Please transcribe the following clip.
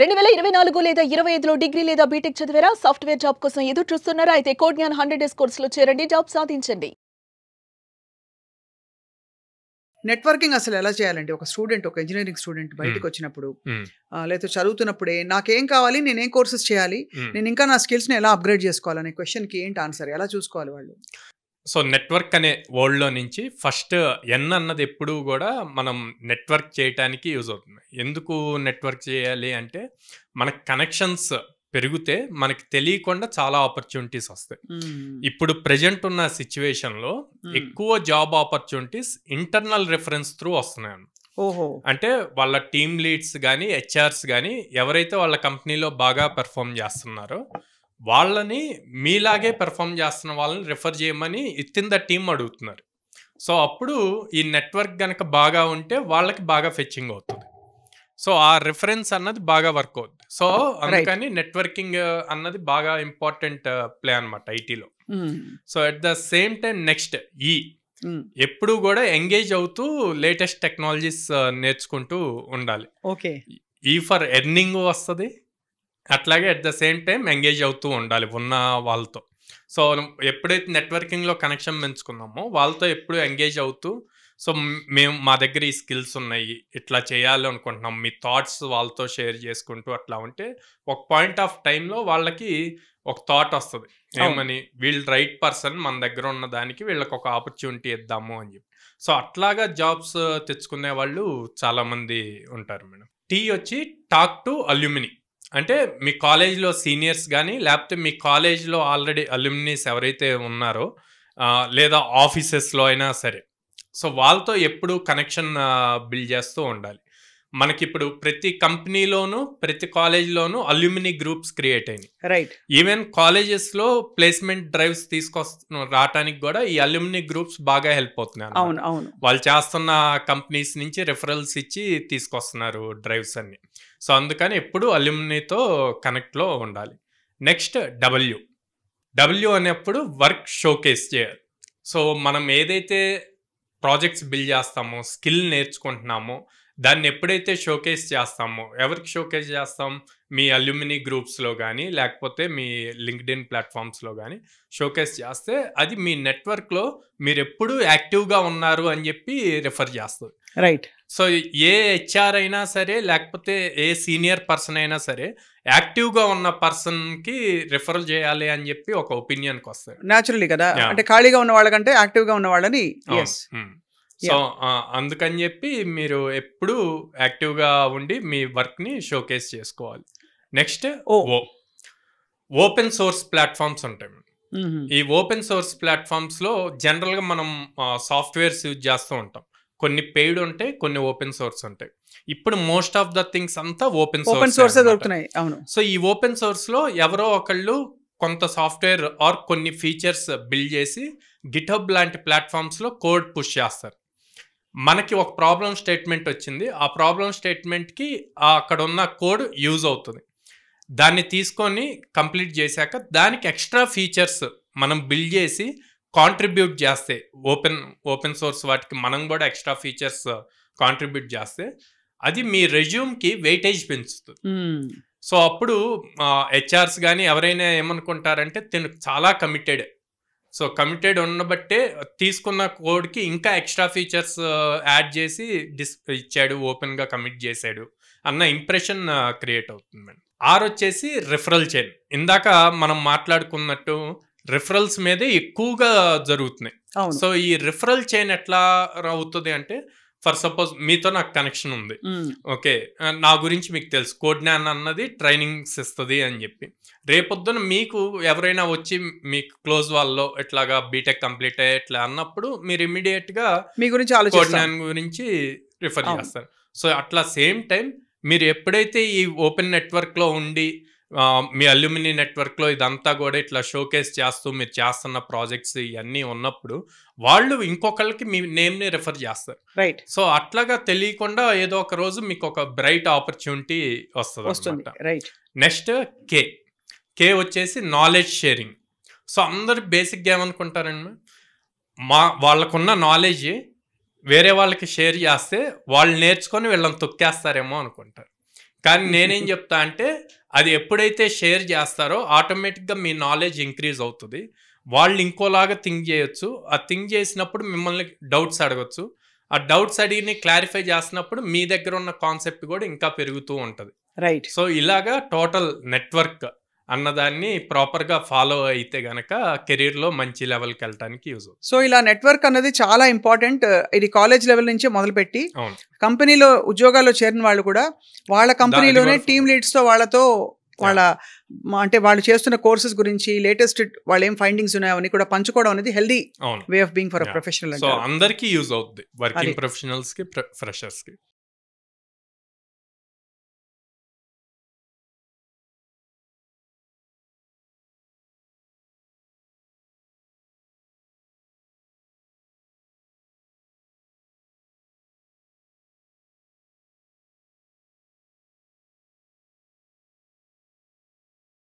2024 లేదా 25లో డిగ్రీ లేదా బీటెక్ చదివారా? సాఫ్ట్‌వేర్ జాబ్ కోసం ఎదురు చూస్తున్నారా? అయితే కోడ్ జ్ఞాన్ 100 డేస్ కోర్సులో చేరండి, జాబ్ సాధించండి. నెట్వర్కింగ్ అసలు ఎలా చేయాలండి? ఒక స్టూడెంట్, ఒక ఇంజినీరింగ్ స్టూడెంట్ బయటికొచ్చినప్పుడు లేతే చదువుతున్నప్పుడే నాకేం కావాలి? నేనేం కోర్సెస్ చేయాలి? నేను ఇంకా నా స్కిల్స్‌ని ఎలా అప్‌గ్రేడ్ చేసుకోవాలనే క్వెషన్‌కి ఏంటి ఆన్సర్? ఎలా చూసుకోవాలి వాళ్ళు? సో నెట్వర్క్ అనే వరల్డ్‌లో నుంచి ఫస్ట్ ఎన్ అన్నది ఎప్పుడూ గూడా మనం నెట్వర్క్ చేయటానికి యూజ్ అవుతుంది. ఎందుకు నెట్వర్క్ చేయాలి అంటే, మనకు కనెక్షన్స్ పెరిగితే మనకి తెలియకుండా చాలా ఆపర్చునిటీస్ వస్తాయి. ఇప్పుడు ప్రెజెంట్ ఉన్న సిచ్యువేషన్‌లో ఎక్కువ job opportunities internal reference through వస్తున్నాయి. ఓహో! అంటే వాళ్ళ టీమ్ లీడ్స్ గానీ, హెచ్ఆర్స్ గానీ ఎవరైతే వాళ్ళ కంపెనీలో బాగా పెర్ఫార్మ్ చేస్తున్నారో వాళ్ళని మీలాగే పెర్ఫార్మ్ చేస్తున్న వాళ్ళని రిఫర్ చేయమని వితిన్ ద టీమ్ అడుగుతున్నారు. సో అప్పుడు ఈ నెట్వర్క్ గనక బాగా ఉంటే వాళ్ళకి బాగా ఫెచ్చింగ్ అవుతుంది. సో ఆ రిఫరెన్స్ అన్నది బాగా వర్క్ అవుతుంది. సో అందుకని నెట్వర్కింగ్ అన్నది బాగా ఇంపార్టెంట్ ప్లే అనమాట ఐటీలో. So at the same time next ఎప్పుడు కూడా ఎంగేజ్ అవుతూ లేటెస్ట్ టెక్నాలజీస్ నేర్చుకుంటూ ఉండాలి. ఓకే. ఈ ఫర్ ఎర్నింగ్ వస్తుంది, అట్లాగే at the same time engage అవుతూ ఉండాలి ఉన్న వాళ్ళతో. సో ఎప్పుడైతే నెట్వర్కింగ్లో కనెక్షన్ పెంచుకున్నామో వాళ్ళతో ఎప్పుడు ఎంగేజ్ అవుతూ, సో మేము మా దగ్గర ఈ స్కిల్స్ ఉన్నాయి, ఇట్లా చేయాలి అనుకుంటున్నాం, మీ థాట్స్ వాళ్ళతో షేర్ చేసుకుంటూ అట్లా ఉంటే ఒక పాయింట్ ఆఫ్ టైంలో వాళ్ళకి ఒక థాట్ వస్తుంది, ఏమని వీళ్ళు రైట్ పర్సన్ మన దగ్గర ఉన్న దానికి వీళ్ళకి ఒక ఆపర్చునిటీ ఇద్దాము అని చెప్పి. సో అట్లాగా జాబ్స్ తెచ్చుకునే వాళ్ళు చాలామంది ఉంటారు మేడం. టీ వచ్చి టాక్ టు అల్యూమిని. అంటే మీ కాలేజ్లో సీనియర్స్ కానీ లేకపోతే మీ కాలేజ్లో ఆల్రెడీ అల్యూమినీస్ ఎవరైతే ఉన్నారో లేదా ఆఫీసెస్లో అయినా సరే, సో వాళ్ళతో ఎప్పుడు కనెక్షన్ బిల్డ్ చేస్తూ ఉండాలి. మనకిప్పుడు ప్రతి కంపెనీలోనూ ప్రతి కాలేజ్లోనూ అల్యూమినీ గ్రూప్స్ క్రియేట్ అయినాయి. రైట్. ఈవెన్ కాలేజెస్లో ప్లేస్మెంట్ డ్రైవ్స్ రావడానికి కూడా ఈ అల్యూమినీ గ్రూప్స్ బాగా హెల్ప్ అవుతున్నాయి. అవును, అవును. వాళ్ళు చేస్తున్న కంపెనీస్ నుంచి రిఫరల్స్ ఇచ్చి తీసుకొస్తున్నారు డ్రైవ్స్ అన్ని. సో అందుకని ఎప్పుడు అల్యూమినీతో కనెక్ట్లో ఉండాలి. నెక్స్ట్ డబ్ల్యూ అనేప్పుడు వర్క్ షోకేస్ చేయాలి. సో మనం ఏదైతే ప్రాజెక్ట్స్ బిల్డ్ చేస్తామో, స్కిల్ నేర్చుకుంటున్నామో దాన్ని ఎప్పుడైతే షోకేస్ చేస్తామో, ఎవరికి షోకేస్ చేస్తాం? మీ అల్యూమినీ గ్రూప్స్లో కానీ లేకపోతే మీ లింక్డ్ఇన్ ప్లాట్ఫామ్స్లో కానీ షోకేస్ చేస్తే అది మీ నెట్వర్క్లో మీరు ఎప్పుడు యాక్టివ్గా ఉన్నారు అని చెప్పి రిఫర్ చేస్తుంది. రైట్. సో ఏ హెచ్ఆర్ అయినా సరే లేకపోతే ఏ సీనియర్ పర్సన్ అయినా సరే యాక్టివ్గా ఉన్న పర్సన్కి రిఫరల్ చేయాలి అని చెప్పి ఒక ఒపీనియన్కి వస్తాయి. న్యాచురల్లీ కదా, అంటే ఖాళీగా ఉన్న వాళ్ళకంటే యాక్టివ్గా ఉన్న వాళ్ళని. సో అందుకని చెప్పి మీరు ఎప్పుడు యాక్టివ్గా ఉండి మీ వర్క్ని షోకేస్ చేసుకోవాలి. నెక్స్ట్ ఓపెన్ సోర్స్ ప్లాట్ఫామ్స్ ఉంటాయి. ఈ ఓపెన్ సోర్స్ ప్లాట్ఫామ్స్లో జనరల్గా మనం సాఫ్ట్వేర్స్ యూజ్ చేస్తూ ఉంటాం. కొన్ని పెయిడ్ ఉంటాయి, కొన్ని ఓపెన్ సోర్స్ ఉంటాయి. ఇప్పుడు మోస్ట్ ఆఫ్ ద థింగ్స్ అంతా ఓపెన్ సోర్స్ దొరుకుతున్నాయి. అవును. సో ఈ ఓపెన్ సోర్స్లో ఎవరో ఒకళ్ళు కొంత సాఫ్ట్వేర్ ఆర్ కొన్ని ఫీచర్స్ బిల్డ్ చేసి గిట్హబ్ లాంటి ప్లాట్ఫామ్స్లో కోడ్ పుష్ చేస్తారు. మనకి ఒక ప్రాబ్లం స్టేట్మెంట్ వచ్చింది, ఆ ప్రాబ్లం స్టేట్మెంట్కి అక్కడ ఉన్న కోడ్ యూజ్ అవుతుంది. దాన్ని తీసుకొని కంప్లీట్ చేశాక దానికి ఎక్స్ట్రా ఫీచర్స్ మనం బిల్డ్ చేసి కాంట్రిబ్యూట్ చేస్తే, ఓపెన్ సోర్స్ వాటికి మనం కూడా ఎక్స్ట్రా ఫీచర్స్ కాంట్రిబ్యూట్ చేస్తే అది మీ రెజ్యూమ్కి వెయిటేజ్ పెంచుతుంది. సో అప్పుడు హెచ్ఆర్స్ కానీ ఎవరైనా ఏమనుకుంటారంటే తిను చాలా కమిటెడ్, సో కమిటెడ్ ఉండబట్టే తీసుకున్న కోడ్కి ఇంకా ఎక్స్ట్రా ఫీచర్స్ యాడ్ చేసి ఇచ్చాడు, ఓపెన్గా కమిట్ చేశాడు అన్న ఇంప్రెషన్ క్రియేట్ అవుతుంది మేడం. వచ్చేసి రిఫరల్ చైన్. ఇందాక మనం మాట్లాడుకున్నట్టు రిఫరల్స్ మీదే ఎక్కువగా జరుగుతున్నాయి. సో ఈ రిఫరల్ చైన్ ఎట్లా అవుతుంది అంటే, ఫర్ సపోజ్ మీతో నాకు కనెక్షన్ ఉంది, ఓకే, నా గురించి మీకు తెలుసు, కోడ్ జ్ఞాన్ అన్నది ట్రైనింగ్స్ ఇస్తుంది అని చెప్పి, రేపొద్దున మీకు ఎవరైనా వచ్చి మీకు క్లోజ్ వాళ్ళలో ఇట్లాగా బీటెక్ కంప్లీట్ అయ్యే ఇట్లా అన్నప్పుడు మీరు ఇమ్మీడియట్గా మీ గురించి కోడ్ జ్ఞాన్ గురించి రిఫర్ చేస్తారు. సో అట్లా సేమ్ టైం మీరు ఎప్పుడైతే ఈ ఓపెన్ నెట్వర్క్లో ఉండి మీ అల్యూమినీ నెట్వర్క్లో ఇదంతా కూడా ఇట్లా షోకేస్ చేస్తూ మీరు చేస్తున్న ప్రాజెక్ట్స్ ఇవన్నీ ఉన్నప్పుడు వాళ్ళు ఇంకొకరికి మీ నేమ్ని రిఫర్ చేస్తారు. రైట్. సో అట్లాగా తెలియకుండా ఏదో ఒక రోజు మీకు ఒక బ్రైట్ ఆపర్చునిటీ వస్తుంది. రైట్. నెక్స్ట్ కే వచ్చేసి నాలెడ్జ్ షేరింగ్. సో అందరు బేసిక్గా ఏమనుకుంటారండి, వాళ్ళకున్న నాలెడ్జ్ వేరే వాళ్ళకి షేర్ చేస్తే వాళ్ళు నేర్చుకొని వీళ్ళని తొక్కేస్తారేమో అనుకుంటారు. కానీ నేనేం చెప్తా అంటే అది ఎప్పుడైతే షేర్ చేస్తారో ఆటోమేటిక్గా మీ నాలెడ్జ్ ఇంక్రీజ్ అవుతుంది. వాళ్ళు ఇంకోలాగా థింక్ చేయొచ్చు. ఆ థింక్ చేసినప్పుడు మిమ్మల్ని డౌట్స్ అడగచ్చు. ఆ డౌట్స్ అడిగి క్లారిఫై చేసినప్పుడు మీ దగ్గర ఉన్న కాన్సెప్ట్ కూడా ఇంకా పెరుగుతూ ఉంటుంది. రైట్. సో ఇలాగా టోటల్ నెట్వర్క్ అన్నదాన్ని ప్రాపర్గా ఫాలో అయితే గనక కెరీర్లో మంచి లెవెల్కి వెళ్ళడానికి యూజ్ అవుతుంది. సో ఇలా నెట్వర్క్ అన్నది చాలా ఇంపార్టెంట్. ఇది కాలేజ్ లెవెల్ నుంచే మొదలుపెట్టి అవును, కంపెనీలో ఉద్యోగాల్లో చేరిన వాళ్ళు కూడా వాళ్ళ కంపెనీలోనే కూడా టీమ్ లీడ్స్తో వాళ్ళతో వాళ్ళ అంటే వాళ్ళు చేస్తున్న కోర్సెస్ గురించి లేటెస్ట్ వాళ్ళు ఏం ఫైండింగ్స్ ఉన్నాయో అని కూడా పంచుకోవడం అనేది హెల్దీ అవును. Way of being for a professional. So అందరికీ యూజ్ అవుతుంది, వర్కింగ్ అది. ప్రొఫెషనల్స్కి, ఫ్రెషర్స్కి.